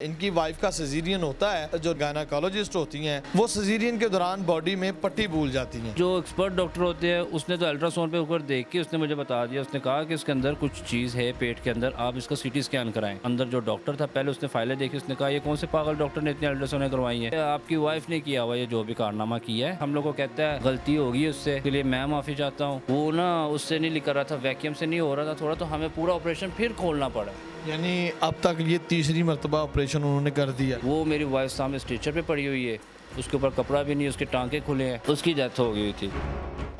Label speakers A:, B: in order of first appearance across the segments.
A: इनकी वाइफ का सिजेरियन होता है। जो गायनाकोलॉजिस्ट होती हैं वो सिजेरियन के दौरान बॉडी में पट्टी भूल जाती हैं।
B: जो एक्सपर्ट डॉक्टर होते हैं उसने तो अल्ट्रासाउंड पे ऊपर देख के उसने मुझे बता दिया। उसने कहा कि इसके अंदर कुछ चीज़ है पेट के अंदर, आप इसका सीटी स्कैन कराएं। अंदर जो डॉक्टर था पहले उसने फाइलें देखी, उसने कहा ये कौन से पागल डॉक्टर ने इतनी अल्ट्रासाउंड करवाई है, आपकी वाइफ ने किया हुआ ये जो भी कारनामा किया है। हम लोग को कहता है गलती होगी उससे, इसके लिए मैं माफ़ी चाहता हूँ। वो ना उससे नहीं लिखा रहा था, वैक्यूम से नहीं हो रहा था थोड़ा, तो हमें पूरा ऑपरेशन फिर खोलना पड़ा।
A: यानी अब तक ये तीसरी मरतबा ऑपरेशन उन्होंने कर दिया।
B: वो मेरी वाइफ सामने स्ट्रेचर पे पड़ी हुई है, उसके ऊपर कपड़ा भी नहीं, उसके टांके खुले हैं, उसकी डेथ हो गई थी।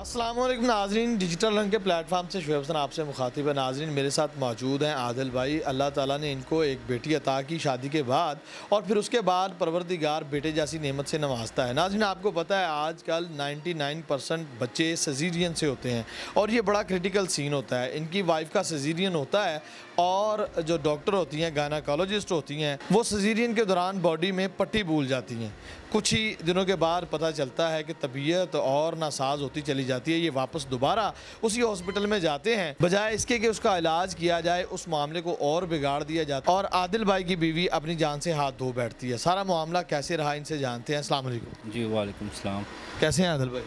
A: अस्सलाम वालेकुम नाजरीन, डिजिटल रंग के प्लेटफार्म से शुएब हसन आपसे मुखातिब है। नाजरीन मेरे साथ मौजूद हैं आदिल भाई। अल्लाह ताला ने इनको एक बेटी अता की शादी के बाद, और फिर उसके बाद परवरदिगार बेटे जैसी नेमत से नवाजता है। नाजरीन आपको पता है आजकल 99% बच्चे सिजेरियन से होते हैं और ये बड़ा क्रिटिकल सीन होता है। इनकी वाइफ का सिजेरियन होता है और जो डॉक्टर होती हैं गायनाकोलॉजिस्ट होती हैं वो सिजेरियन के दौरान बॉडी में पट्टी भूल जाती हैं। कुछ ही दिनों के बाद पता चलता है कि तबीयत और नासाज होती चली जाती है। ये वापस दोबारा उसी हॉस्पिटल में जाते हैं, बजाय इसके कि उसका इलाज किया जाए उस मामले को और बिगाड़ दिया जाता है और आदिल भाई की बीवी अपनी जान से हाथ धो बैठती है। सारा मामला कैसे रहा इनसे जानते हैं। अस्सलाम वालेकुम।
B: जी वालेकुम सलाम।
A: कैसे हैं आदिल भाई?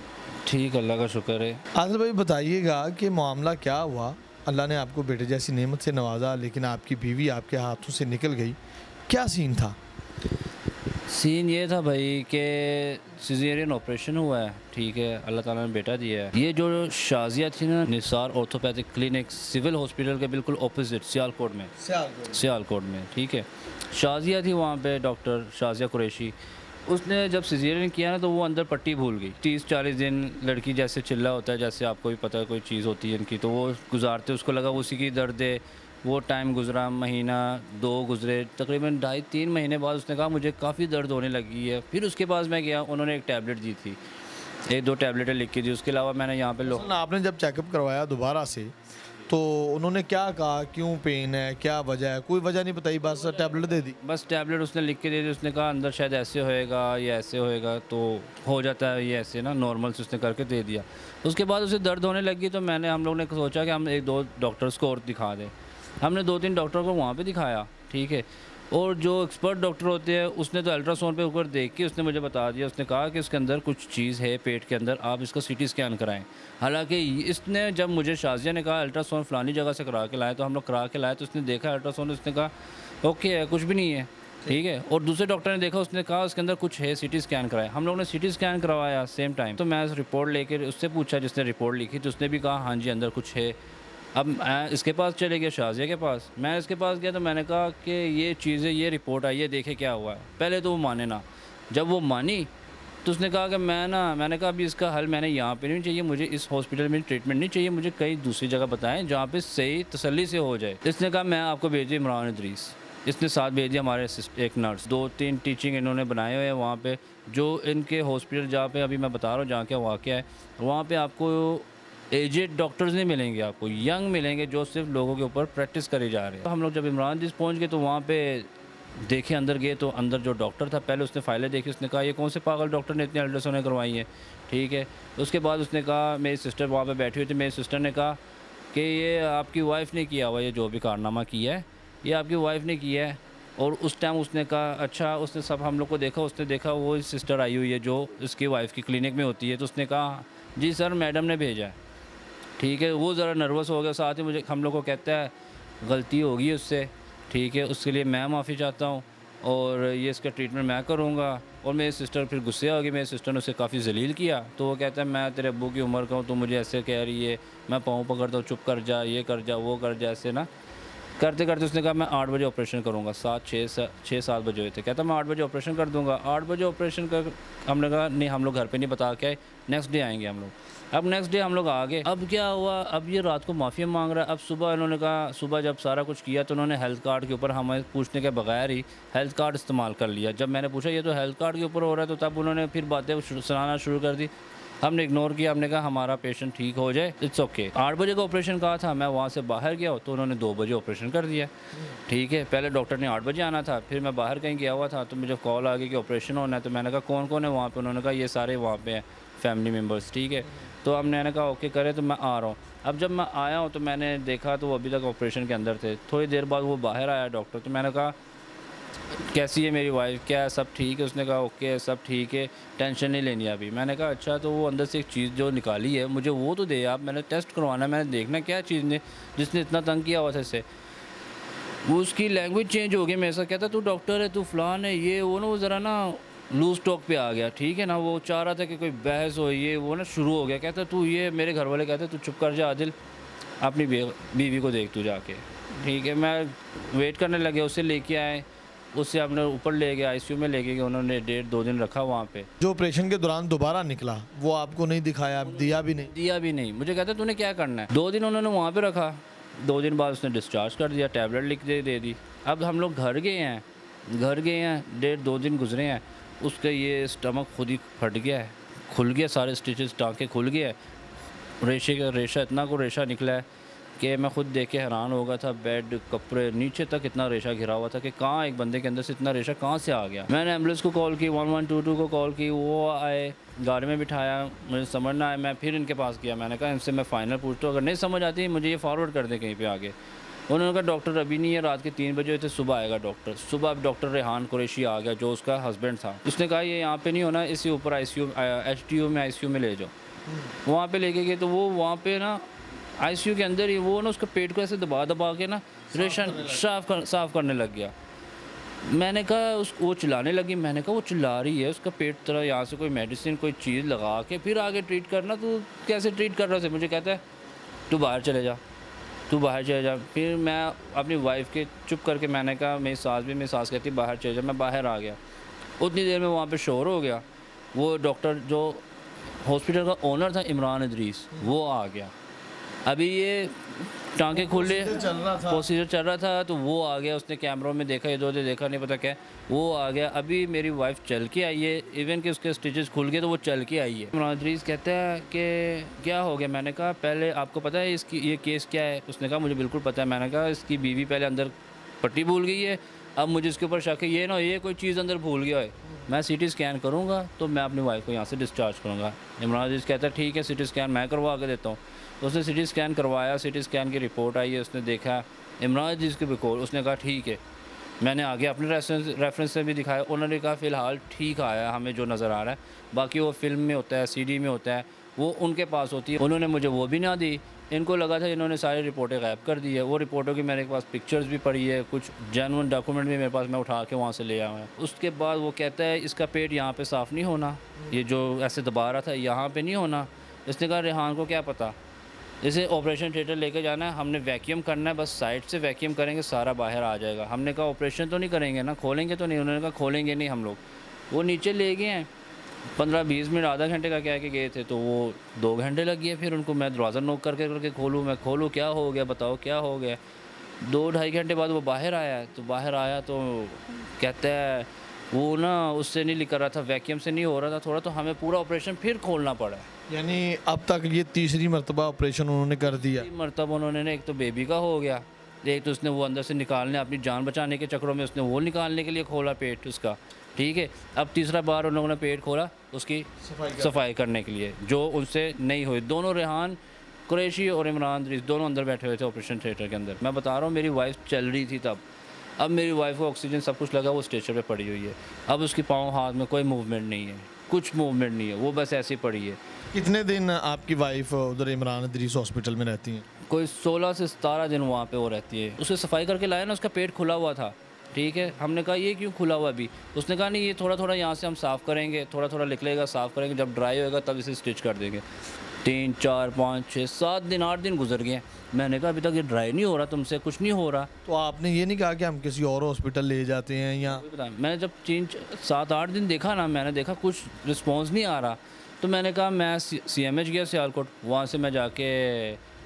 B: ठीक, अल्लाह का शुक्र है।
A: आदिल भाई बताइएगा कि मामला क्या हुआ। अल्लाह ने आपको बेटे जैसी नेमत से नवाजा, लेकिन आपकी बीवी आपके हाथों से निकल गई। क्या सीन था?
B: सीन ये था भाई कि सिजेरियन ऑपरेशन हुआ है, ठीक है, अल्लाह ताला ने बेटा दिया है। ये जो शाजिया थी ना, निसार ऑर्थोपैथिक क्लिनिक सिविल हॉस्पिटल के बिल्कुल ऑपोजिट सियालकोट में, ठीक है, शाजिया थी वहाँ पे, डॉक्टर शाजिया कुरैशी। उसने जब सिजेरियन किया ना तो वो अंदर पट्टी भूल गई। 30-40 दिन लड़की जैसे चिल्ला होता है, जैसे आपको भी पता है कोई चीज़ होती है इनकी, तो वो गुजारते, उसको लगा उसी की दर्द है। वो टाइम गुजरा, महीना 2 गुजरे, तकरीबन 2.5-3 महीने बाद उसने कहा मुझे काफ़ी दर्द होने लगी है। फिर उसके पास मैं गया, उन्होंने एक टैबलेट दी थी, 1-2 टैबलेटें लिख के दी। उसके अलावा मैंने यहाँ पे
A: आपने जब चेकअप करवाया दोबारा से तो उन्होंने क्या कहा, क्यों पेन है, क्या वजह है? कोई वजह नहीं बताई, बस टैबलेट दे दी।
B: बस टैबलेट उसने लिख के दे दी। उसने कहा अंदर शायद ऐसे होएगा या ऐसे होएगा, तो हो जाता है ये ऐसे ना, नॉर्मल से उसने करके दे दिया। उसके बाद उसे दर्द होने लगी तो हम लोग ने सोचा कि हम 1-2 डॉक्टर्स को और दिखा दें। हमने 2-3 डॉक्टर को वहाँ पे दिखाया, ठीक है, और जो एक्सपर्ट डॉक्टर होते हैं उसने तो अल्ट्रासाउंड पे ऊपर देख के उसने मुझे बता दिया। उसने कहा कि इसके अंदर कुछ चीज़ है पेट के अंदर, आप इसका सीटी स्कैन कराएं। हालांकि इसने जब मुझे शाजिया ने कहा अल्ट्रासाउंड फ़लानी जगह से करा के लाए, तो हम लोग करा के लाए, तो उसने देखा अल्ट्रासाउंड, उसने कहा ओके है, कुछ भी नहीं है, ठीक है। और दूसरे डॉक्टर ने देखा, उसने कहा उसके अंदर कुछ है, सीटी स्कैन कराया। हम लोगों ने सीटी स्कैन करवाया सेम टाइम। तो मैं रिपोर्ट लेकर उससे पूछा जिसने रिपोर्ट लिखी, तो उसने भी कहा हाँ जी अंदर कुछ है। अब मैं इसके पास चले गया, शाजिया के पास। मैं इसके पास गया तो मैंने कहा कि ये चीज़ें, ये रिपोर्ट आई है, देखे क्या हुआ है। पहले तो वो माने ना, जब वो मानी तो उसने कहा कि मैंने कहा अभी इसका हल मैंने यहाँ पे नहीं चाहिए, मुझे इस हॉस्पिटल में ट्रीटमेंट नहीं चाहिए, मुझे कहीं दूसरी जगह बताएं जहाँ पे सही तसल्ली से हो जाए। इसने कहा मैं आपको भेजिए इमरान इदरीस। इसने साथ भेज दिया हमारे एक नर्स, 2-3 टीचिंग इन्होंने बनाए हुए हैं वहाँ पे। जो इनके हॉस्पिटल जहाँ पे अभी मैं बता रहा हूँ जहाँ क्या वाक़या है, वहाँ पे आपको एजेड डॉक्टर्स नहीं मिलेंगे, आपको यंग मिलेंगे जो सिर्फ लोगों के ऊपर प्रैक्टिस करे जा रहे हैं। तो हम लोग जब इमरान इदरीस पहुँच गए तो वहाँ पे देखे, अंदर गए तो अंदर जो डॉक्टर था पहले उसने फाइलें देखी, उसने कहा ये कौन से पागल डॉक्टर ने इतनी अल्ट्रासाउंड करवाई है, ठीक है। उसके बाद उसने कहा, मेरी सिस्टर वहाँ पे बैठी हुई थी, मेरी सिस्टर ने कहा कि ये आपकी वाइफ ने किया हुआ, ये जो भी कारनामा किया है ये आपकी वाइफ ने किया है। और उस टाइम उसने कहा अच्छा, उसने सब हम लोग को देखा, उसने देखा वो सिस्टर आई हुई है जो इसकी वाइफ की क्लिनिक में होती है, तो उसने कहा जी सर मैडम ने भेजा है, ठीक है। वो ज़रा नर्वस हो गया, साथ ही हम लोग को कहता है गलती होगी उससे, ठीक है, उसके लिए मैं माफ़ी चाहता हूँ और ये इसका ट्रीटमेंट मैं करूँगा। और मेरी सिस्टर फिर गुस्से आ गई, मेरी सिस्टर ने उसे काफ़ी जलील किया। तो वो कहता है मैं तेरे अब्बू की उम्र का हूँ, तो मुझे ऐसे कह रही है, मैं पाँव पकड़ता हूँ, चुप कर जा, ये कर जा, वो कर जा, ऐसे ना करते करते उसने कहा मैं 8 बजे ऑपरेशन करूँगा। 6-7 बजे हुए थे, कहता मैं 8 बजे ऑपरेशन कर दूँगा। 8 बजे ऑपरेशन कर, हमने कहा नहीं हम लोग घर पे नहीं बता के आए, नेक्स्ट डे आएंगे हम लोग। अब नेक्स्ट डे हम लोग आ गए। अब क्या हुआ, अब ये रात को माफ़ी मांग रहा है। अब सुबह इन्होंने कहा, सुबह जब सारा कुछ किया तो उन्होंने हेल्थ कार्ड के ऊपर हमें पूछने के बगैर ही हेल्थ कार्ड इस्तेमाल कर लिया। जब मैंने पूछा ये तो हेल्थ कार्ड के ऊपर हो रहा है, तो तब उन्होंने फिर बातें सुनाना शुरू कर दी। हमने इग्नोर किया, हमने कहा हमारा पेशेंट ठीक हो जाए, इट्स ओके। 8 बजे का ऑपरेशन कहा था, मैं वहाँ से बाहर गया तो उन्होंने 2 बजे ऑपरेशन कर दिया, ठीक है। पहले डॉक्टर ने 8 बजे आना था, फिर मैं बाहर कहीं गया हुआ था तो मुझे कॉल आ गई कि ऑपरेशन होना है। तो मैंने कहा कौन कौन है वहाँ पे? उन्होंने कहा ये सारे वहाँ पे हैं फैमिली मेम्बर्स, ठीक है। तो अब मैंने कहा ओके करे, तो मैं आ रहा हूँ। अब जब मैं आया हूँ तो मैंने देखा तो वो अभी तक ऑपरेशन के अंदर थे। थोड़ी देर बाद वो बाहर आया डॉक्टर, तो मैंने कहा कैसी है मेरी वाइफ, क्या सब ठीक है? उसने कहा ओके है, सब ठीक है, टेंशन नहीं लेनी अभी। मैंने कहा अच्छा, तो वो अंदर से एक चीज़ जो निकाली है मुझे वो तो दे आप, मैंने टेस्ट करवाना है, मैंने देखना क्या चीज़ ने जिसने इतना तंग किया हुआ था इससे। वो उसकी लैंग्वेज चेंज हो गई मेरे साथ, कहता तू डॉक्टर है, तू फलान है, ये वो ना, वो ज़रा ना लूज टॉक पे आ गया, ठीक है ना। वो चाह रहा था कि कोई बहस हो, ये वो ना शुरू हो गया। कहता तू ये, मेरे घर वाले कहते तू चुप कर जा आदिल, अपनी बीवी को देख तू जाके, ठीक है। मैं वेट करने लगे, उसे लेके आए, उससे हमने ऊपर ले गए, आईसीयू में ले गए, उन्होंने 1.5-2 दिन रखा वहाँ पे।
A: जो ऑपरेशन के दौरान दोबारा निकला वो आपको नहीं दिखाया, दिया भी नहीं?
B: दिया भी नहीं, मुझे कहता तूने क्या करना है। 2 दिन उन्होंने वहाँ पे रखा, 2 दिन बाद उसने डिस्चार्ज कर दिया, टैबलेट लिख दे दी। अब हम लोग घर गए हैं, 1.5-2 दिन गुजरे हैं, उसका ये स्टमक खुद ही फट गया है, खुल गया, सारे स्टिचेस टाँके खुल गए हैं, रेशे का रेशा, इतना को रेशा निकला है कि मैं खुद देख के हैरान हो गया था। बेड, कपड़े, नीचे तक इतना रेशा घिरा हुआ था कि कहाँ एक बंदे के अंदर से इतना रेशा कहाँ से आ गया। मैंने एम्बुलेंस को कॉल की, 1122 को कॉल की, वो आए, गाड़ी में बिठाया, मुझे समझ ना आया, मैं फिर इनके पास गया। मैंने कहा इनसे मैं फ़ाइनल पूछता हूँ, अगर नहीं समझ आती मुझे ये फॉरवर्ड कर दे कहीं पे आगे। उन्होंने कहा डॉक्टर अभी नहीं है, रात के 3 बजे थे, सुबह आएगा डॉक्टर। सुबह अब डॉक्टर रेहान कुरैशी आ गया, जो उसका हस्बैंड था। उसने कहा ये यहाँ पे नहीं होना, इसी ऊपर आईसीयू, एचडीयू में, आईसीयू में ले जाओ। वहाँ पे लेके गए तो वो वहाँ पे ना आईसीयू के अंदर ही वो ना उसका पेट को ऐसे दबा दबा के ना रेशा साफ करने लग गया। मैंने कहा वो चिल्लाने लगी, मैंने कहा वो चिल्ला रही है, उसका पेट तरह, यहाँ से कोई मेडिसिन कोई चीज़ लगा के फिर आगे ट्रीट करना, तू कैसे ट्रीट कर रहा है? मुझे कहता है तू बाहर चले जा, तू बाहर चले जा। फिर मैं अपनी वाइफ के चुप करके मैंने कहा, मेरी सास कहती बाहर चले जा, मैं बाहर आ गया। उतनी देर में वहाँ पे शोर हो गया, वो डॉक्टर जो हॉस्पिटल का ओनर था इमरान इदरीस, वो आ गया। अभी ये टाँके खुले, प्रोसीजर चल रहा था, तो वो आ गया, उसने कैमरों में देखा, इधर उधर देखा, नहीं पता क्या, वो आ गया। अभी मेरी वाइफ चल के आई है, इवन कि उसके स्टिचेस खुल गए तो वो चल के आई है। इमरान इदरीस कहता है कि क्या हो गया? मैंने कहा पहले आपको पता है इसकी ये केस क्या है? उसने कहा मुझे बिल्कुल पता है। मैंने कहा इसकी बीवी पहले अंदर पट्टी भूल गई है, अब मुझे इसके ऊपर शक है ये ना ये कोई चीज़ अंदर भूल गया है। मैं सीटी स्कैन करूँगा तो मैं अपनी वाइफ को यहाँ से डिस्चार्ज करूँगा। इमरान अजीज़ कहता है ठीक है, सीटी स्कैन मैं करवा के देता हूँ। उसने सीटी स्कैन करवाया, सीटी स्कैन की रिपोर्ट आई है, उसने देखा इमरान अजीज़ की बिकॉल, उसने कहा ठीक है। मैंने आगे अपने रेफरेंस से भी दिखाया, उन्होंने कहा फ़िलहाल ठीक आया है हमें जो नज़र आ रहा है, बाकी वो फिल्म में होता है, सीडी में होता है, वो उनके पास होती है। उन्होंने मुझे वो भी ना दी, इनको लगा था इन्होंने सारी रिपोर्टें गायब कर दी है। वो रिपोर्टों की मेरे पास पिक्चर्स भी पड़ी है, कुछ जेन्युइन डॉक्यूमेंट भी मेरे पास, मैं उठा के वहाँ से ले आया हूँ। उसके बाद वो कहता है इसका पेट यहाँ पे साफ़ नहीं होना, ये जो ऐसे दबा रहा था यहाँ पे नहीं होना। इसने कहा रेहान को क्या पता, इसे ऑपरेशन थिएटर लेके जाना है, हमने वैक्यूम करना है, बस साइड से वैक्यूम करेंगे सारा बाहर आ जाएगा। हमने कहा ऑपरेशन तो नहीं करेंगे ना, खोलेंगे तो नहीं? उन्होंने कहा खोलेंगे नहीं हम लोग। वो नीचे ले गए हैं, 15-20 मिनट, आधा घंटे का कह के गए थे, तो वो 2 घंटे लग गए। फिर उनको मैं दरवाज़ा नॉक करके खोलूँ, मैं खोलूँ, क्या हो गया बताओ क्या हो गया। 2-2.5 घंटे बाद वो बाहर आया, तो कहता है वो ना उससे नहीं लिखा रहा था, वैक्यूम से नहीं हो रहा था थोड़ा, तो हमें पूरा ऑपरेशन फिर खोलना पड़ा।
A: यानी अब तक ये तीसरी मरतबा ऑपरेशन उन्होंने कर दिया?
B: मरतबा उन्होंने, एक तो बेबी का हो गया, एक तो उसने वो अंदर से निकालने, अपनी जान बचाने के चक्करों में उसने वो निकालने के लिए खोला पेट उसका, ठीक है। अब तीसरा बार उन लोगों ने पेट खोला उसकी सफाई करने के लिए, जो उनसे नहीं हुई। दोनों रेहान कुरैशी और इमरान इदरीस दोनों अंदर बैठे हुए थे ऑपरेशन थिएटर के अंदर। मैं बता रहा हूँ मेरी वाइफ चल रही थी तब, अब मेरी वाइफ को ऑक्सीजन सब कुछ लगा, वो स्ट्रेचर पे पड़ी हुई है। अब उसकी पाँव हाथ में कोई मूवमेंट नहीं है, कुछ मूवमेंट नहीं है, वो बस ऐसी पड़ी है।
A: कितने दिन आपकी वाइफ उधर इमरान इदरीस हॉस्पिटल में रहती हैं?
B: कोई 16 से 17 दिन वहाँ पे वो रहती है। उसे सफाई करके लाया ना, उसका पेट खुला हुआ था, ठीक है। हमने कहा ये क्यों खुला हुआ अभी? उसने कहा नहीं ये थोड़ा थोड़ा यहाँ से हम साफ़ करेंगे, थोड़ा थोड़ा निकलेगा, साफ़ करेंगे, जब ड्राई होएगा तब इसे स्टिच कर देंगे। 3, 4, 5, 6, 7 दिन, 8 दिन गुजर गए। मैंने कहा अभी तक ये ड्राई नहीं हो रहा, तुमसे कुछ नहीं हो रहा।
A: तो आपने ये नहीं कहा कि हम किसी और हॉस्पिटल ले जाते हैं या?
B: मैंने जब 3, 7, 8 दिन देखा ना, मैंने देखा कुछ रिस्पॉन्स नहीं आ रहा, तो मैंने कहा मैं CMH गया सियालकोट, वहाँ से मैं जाके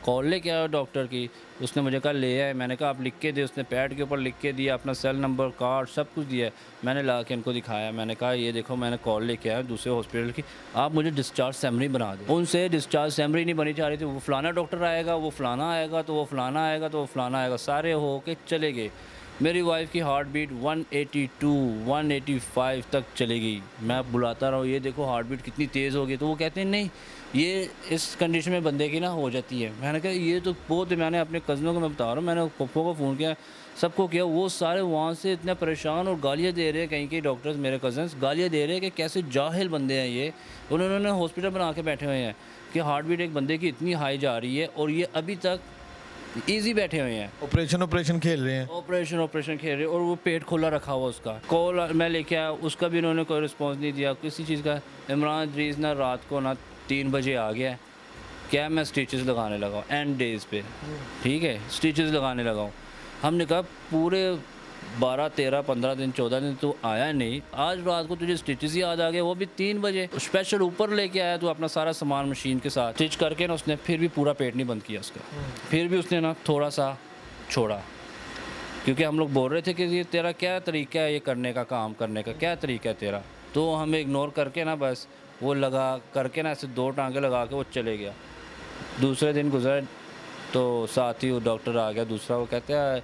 B: कॉल लेके आया डॉक्टर की। उसने मुझे कहा ले आए, मैंने कहा आप लिख के दे, उसने पैड के ऊपर लिख के दिया, अपना सेल नंबर, कार्ड सब कुछ दिया। मैंने ला के इनको दिखाया, मैंने कहा ये देखो मैंने कॉल लेके आया दूसरे हॉस्पिटल की, आप मुझे डिस्चार्ज समरी बना दें। उनसे डिस्चार्ज समरी नहीं बनी जा रही थी, वो फलाना डॉक्टर आएगा, वो फलाना आएगा, तो वो फलाना आएगा, तो वो फलाना आएगा, सारे हो के चले गए। मेरी वाइफ की हार्ट बीट 182, 185 तक चली गई। मैं बुलाता रहा हूँ ये देखो हार्ट बीट कितनी तेज़ हो गई, तो वो कहते हैं नहीं ये इस कंडीशन में बंदे की ना हो जाती है। मैंने कहा ये तो बहुत, मैंने अपने कज़नों को मैं बता रहा हूँ, मैंने पप्पो को फ़ोन किया, सबको किया। वो सारे वहाँ से इतने परेशान और गालियाँ दे रहे हैं, कहीं के डॉक्टर्स मेरे कज़न्स गालियाँ दे रहे हैं कि कैसे जाहिल बंदे हैं ये। उन्होंने हॉस्पिटल बना के बैठे हुए हैं कि हार्ट बीट एक बंदे की इतनी हाई जा रही है और ये अभी तक ईजी बैठे हुए हैं।
A: ऑपरेशन खेल रहे हैं।
B: ऑपरेशन खेल रहे और वो पेट खुला रखा हुआ उसका। कॉल मैं लेके आया, उसका भी उन्होंने कोई रिस्पॉन्स नहीं दिया किसी चीज़ का। इमरान इदरीस ना रात को ना 3 बजे आ गया, क्या मैं स्टिचेस लगाने लगा हूँ एंड डेज़ पे, ठीक है, स्टिचेस लगाने लगा हूँ। हमने कहा पूरे 12, 13, 15 दिन 14 दिन तो आया नहीं, आज रात को तुझे स्टिचेस याद आ गए, वो भी 3 बजे। स्पेशल ऊपर लेके आया तो अपना सारा सामान मशीन के साथ स्टिच करके ना उसने फिर भी पूरा पेट नहीं बंद किया उसका। फिर भी उसने ना थोड़ा सा छोड़ा, क्योंकि हम लोग बोल रहे थे कि ये तेरा क्या तरीका है, ये करने का, काम करने का क्या तरीका है तेरा। तो हमें इग्नोर करके ना बस वो लगा करके ना ऐसे 2 टांगे लगा के वो चले गया। दूसरे दिन गुजरा तो साथ ही वो डॉक्टर आ गया दूसरा, वो कहते हैं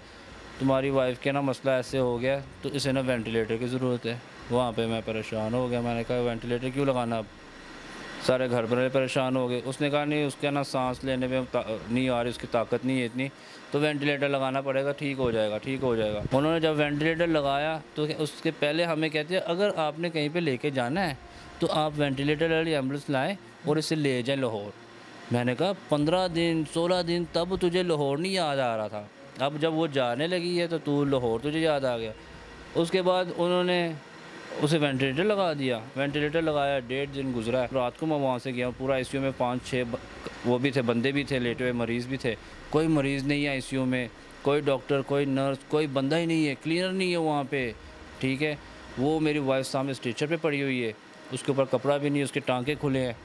B: तुम्हारी वाइफ के ना मसला ऐसे हो गया तो इसे ना वेंटिलेटर की ज़रूरत है। वहाँ पे मैं परेशान हो गया, मैंने कहा वेंटिलेटर क्यों लगाना, अब सारे घर वाले परेशान हो गए। उसने कहा नहीं उसके ना सांस लेने में नहीं आ रही, उसकी ताकत नहीं है इतनी, तो वेंटिलेटर लगाना पड़ेगा, ठीक हो जाएगा ठीक हो जाएगा। उन्होंने जब वेंटिलेटर लगाया तो उसके पहले हमें कहते हैं अगर आपने कहीं पे लेके जाना है तो आप वेंटिलेटर वाली एम्बुलेंस लाएं और इसे ले जाएं लाहौर। मैंने कहा 15 दिन 16 दिन तब तुझे लाहौर नहीं याद आ रहा था, अब जब वो जाने लगी है तो तू लाहौर तुझे याद आ गया। उसके बाद उन्होंने उसे वेंटिलेटर लगा दिया, वेंटिलेटर लगाया, 1.5 दिन गुजरा। रात को मैं वहाँ से गया, पूरा आईसीयू में 5-6 वो भी थे, बंदे भी थे, लेटे हुए मरीज़ भी थे। कोई मरीज़ नहीं है आईसीयू में, कोई डॉक्टर कोई नर्स कोई बंदा ही नहीं है, क्लीनर नहीं है वहाँ पे, ठीक है। वो मेरी वाइफ सामने स्ट्रेचर पे पड़ी हुई है, उसके ऊपर कपड़ा भी नहीं, उसके टाँके खुले हैं।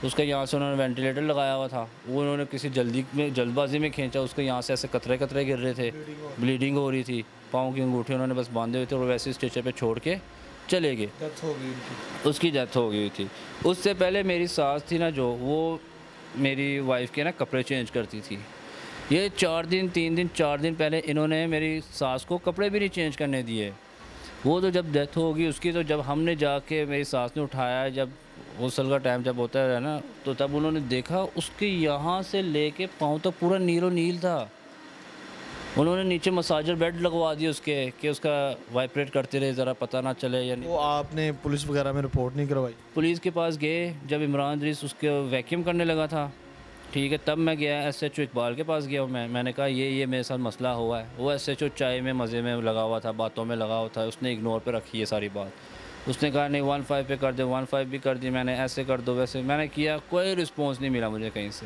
B: उसका यहाँ से उन्होंने वेंटिलेटर लगाया हुआ था, वो उन्होंने किसी जल्दबाजी में खींचा, उसके यहाँ से ऐसे कतरे कतरे गिर रहे थे, ब्लीडिंग हो रही थी, पाँव की अंगूठी उन्होंने बस बांधे हुए थे और वैसे स्ट्रेचर पे छोड़ के चले गए।
A: डेथ हो गई उनकी।
B: उसकी डेथ हो गई थी। उससे पहले मेरी सास थी ना जो, वो मेरी वाइफ के ना कपड़े चेंज करती थी। ये 4 दिन 3 दिन 4 दिन पहले इन्होंने मेरी सास को कपड़े भी नहीं चेंज करने दिए। वो तो जब डेथ होगी उसकी, तो जब हमने जाके मेरी सास ने उठाया, जब गुस्ल का टाइम जब होता है ना, तो तब उन्होंने देखा उसके यहाँ से लेके पाँव तक पूरा नीलो नील था। उन्होंने नीचे मसाजर बेड लगवा दिए उसके कि उसका वाइब्रेट करते रहे, ज़रा पता ना चले या नहीं।
A: वो आपने पुलिस वगैरह में रिपोर्ट नहीं करवाई?
B: पुलिस के पास गए, जब इमरान इदरीस उसके वैक्यूम करने लगा था, ठीक है, तब मैं गया SHO इकबाल के पास गया। मैंने कहा ये मेरे साथ मसला हुआ है। वो SHO चाय में मज़े में लगा हुआ था, बातों में लगा हुआ था, उसने इग्नोर पे रखी है सारी बात। उसने कहा नहीं 15 पे कर दे, 15 भी कर दी मैंने, ऐसे कर दो वैसे, मैंने किया, कोई रिस्पॉन्स नहीं मिला मुझे कहीं से।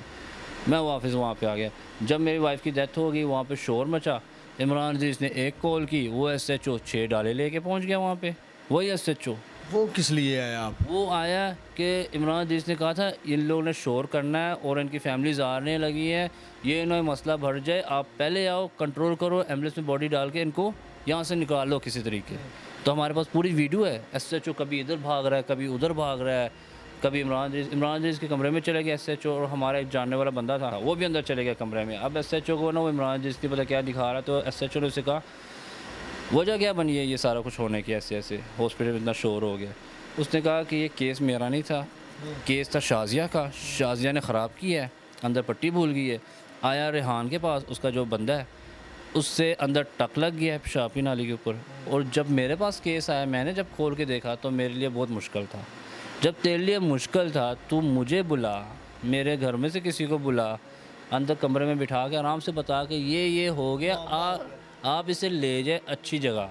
B: मैं वापस वहाँ पे आ गया। जब मेरी वाइफ की डेथ हो गई वहाँ पे शोर मचा। इमरान इदरीस ने 1 कॉल की, वो SHO 6 डाले लेके पहुँच गया वहाँ पे, वही SHO।
A: वो किस लिए आया आप?
B: वो आया कि इमरान इदरीस ने कहा था इन लोगों ने शोर करना है और इनकी फैमिलीज आने लगी है, ये इन्हें मसला बढ़ जाए, आप पहले आओ, कंट्रोल करो, एम्बुलेंस में बॉडी डाल के इनको यहाँ से निकाल लो किसी तरीके। तो हमारे पास पूरी वीडियो है, SHO कभी इधर भाग रहा है कभी उधर भाग रहा है, कभी इमरान इदरीस के कमरे में चले गए SHO, और हमारा एक जानने वाला बंदा था वो भी अंदर चले गया कमरे में। अब SHO को ना वो इमरान इदरीस की पता क्या दिखा रहा है, तो SHO ने उसे कहा वजह क्या बनी है ये सारा कुछ होने की, ऐसे ऐसे हॉस्पिटल में इतना शोर हो गया। उसने कहा कि ये केस मेरा नहीं था, केस था शाजिया का, शाजिया ने ख़राब किया है, अंदर पट्टी भूल गई है। आया रेहान के पास, उसका जो बंदा है उससे अंदर टक लग गया है पेशाबी नाली के ऊपर। और जब मेरे पास केस आया, मैंने जब खोल के देखा तो मेरे लिए बहुत मुश्किल था। जब तेरे लिए मुश्किल था तू मुझे बुला, मेरे घर में से किसी को बुला, अंदर कमरे में बिठा के आराम से बता के ये हो गया, आप इसे ले जाए अच्छी जगह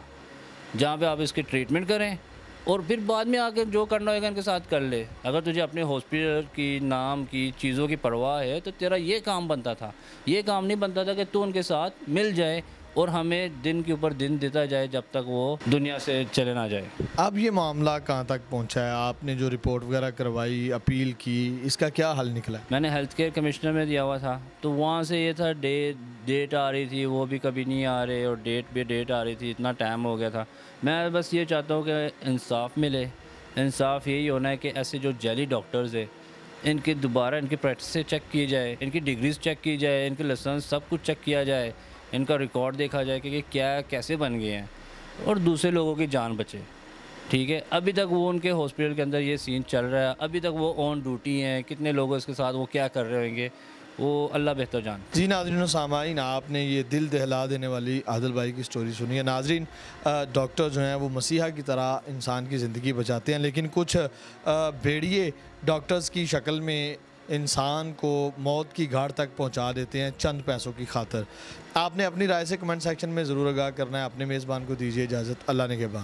B: जहाँ पे आप इसकी ट्रीटमेंट करें और फिर बाद में आके जो करना होगा इनके साथ कर ले। अगर तुझे अपने हॉस्पिटल की नाम की चीज़ों की परवाह है तो तेरा ये काम बनता था, ये काम नहीं बनता था कि तू उनके साथ मिल जाए और हमें दिन के ऊपर दिन देता जाए जब तक वो दुनिया से चले ना जाए।
A: अब ये मामला कहाँ तक पहुँचा है? आपने जो रिपोर्ट वगैरह करवाई, अपील की, इसका क्या हल निकला?
B: मैंने हेल्थ केयर कमिश्नर में दिया हुआ था, तो वहाँ से ये था डेट आ रही थी, वो भी कभी नहीं आ रहे, और डेट आ रही थी, इतना टाइम हो गया था। मैं बस ये चाहता हूँ कि इंसाफ मिले। इंसाफ यही होना है कि ऐसे जो जैली डॉक्टर्स है इनके दोबारा इनकी प्रैक्टिस से चेक की जाए, इनकी डिग्रीज चेक की जाए, इनके लाइसेंस सब कुछ चेक किया जाए, इनका रिकॉर्ड देखा जाए कि क्या कैसे बन गए हैं और दूसरे लोगों की जान बचे। ठीक है, अभी तक वो उनके हॉस्पिटल के अंदर ये सीन चल रहा है, अभी तक वो ऑन ड्यूटी हैं, कितने लोग इसके साथ वो क्या कर रहे होंगे वो अल्लाह बेहतर जान।
A: जी नाज़रीन और सामाईन, आपने ये दिल दहला देने वाली आदिल भाई की स्टोरी सुनी है। नाज़रीन, डॉक्टर जो हैं वो मसीहा की तरह इंसान की ज़िंदगी बचाते हैं, लेकिन कुछ भेड़िए डॉक्टर्स की शक्ल में इंसान को मौत की घाट तक पहुंचा देते हैं चंद पैसों की खातिर। आपने अपनी राय से कमेंट सेक्शन में ज़रूर आगाह करना है। अपने मेज़बान को दीजिए इजाज़त। अल्लाह ने के बाद।